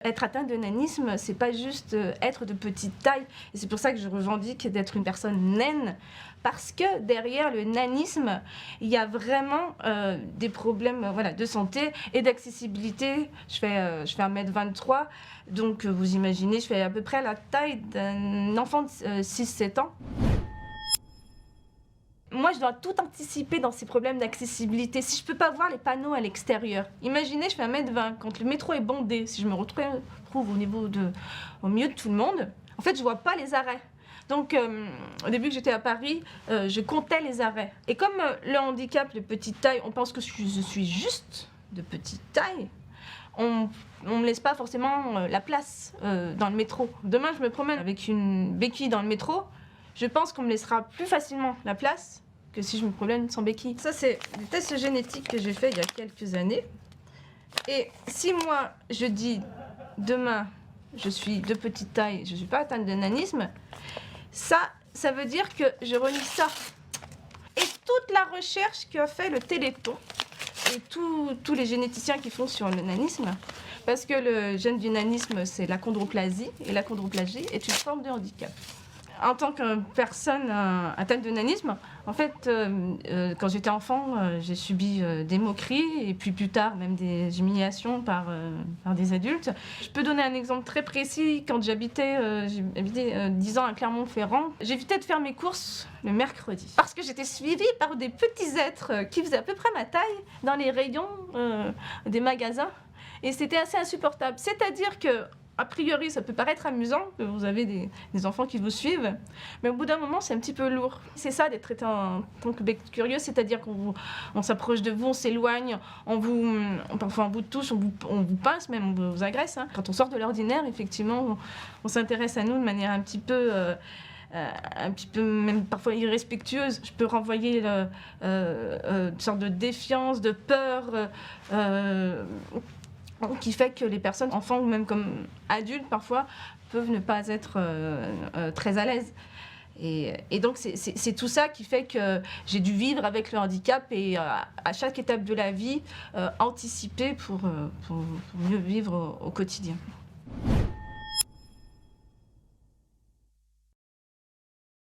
Être atteint de nanisme, c'est pas juste être de petite taille. Et c'est pour ça que je revendique d'être une personne naine. Parce que derrière le nanisme, il y a vraiment des problèmes de santé et d'accessibilité. Je fais 1m23, donc vous imaginez, je fais à peu près la taille d'un enfant de 6-7 ans. Moi, je dois tout anticiper dans ces problèmes d'accessibilité. Si je peux pas voir les panneaux à l'extérieur, imaginez, je fais 1m20, quand le métro est bondé, si je me retrouve au milieu de tout le monde, en fait, je vois pas les arrêts. Donc, au début que j'étais à Paris, je comptais les arrêts. Et comme le handicap de petite taille, on pense que je suis juste de petite taille, on me laisse pas forcément la place dans le métro. Demain, je me promène avec une béquille dans le métro, je pense qu'on me laissera plus facilement la place que si je me promène sans béquille. Ça, c'est des tests génétiques que j'ai fait il y a quelques années. Et si moi, je dis demain, je suis de petite taille, je ne suis pas atteinte de nanisme, ça veut dire que je relie ça. Et toute la recherche qu'a fait le Téléthon, et tous les généticiens qui font sur le nanisme, parce que le gène du nanisme, c'est l'achondroplasie, et l'achondroplasie est une forme de handicap. En tant que personne atteinte de nanisme, en fait, quand j'étais enfant, j'ai subi des moqueries et puis plus tard même des humiliations par des adultes. Je peux donner un exemple très précis. Quand j'ai habité 10 ans à Clermont-Ferrand, j'évitais de faire mes courses le mercredi parce que j'étais suivie par des petits êtres qui faisaient à peu près ma taille dans les rayons des magasins. Et c'était assez insupportable. C'est-à-dire que a priori, ça peut paraître amusant, que vous avez des enfants qui vous suivent, mais au bout d'un moment, c'est un petit peu lourd. C'est ça d'être traité en tant que bec curieux, c'est-à-dire qu'on s'approche de vous, on s'éloigne, parfois on vous touche, on vous pince même, on vous agresse. Hein. Quand on sort de l'ordinaire, effectivement, on s'intéresse à nous de manière un petit peu même parfois irrespectueuse. Je peux renvoyer une sorte de défiance, de peur, qui fait que les personnes, enfants ou même comme adultes parfois, peuvent ne pas être très à l'aise. Et donc c'est tout ça qui fait que j'ai dû vivre avec le handicap et à chaque étape de la vie, anticiper pour mieux vivre au quotidien.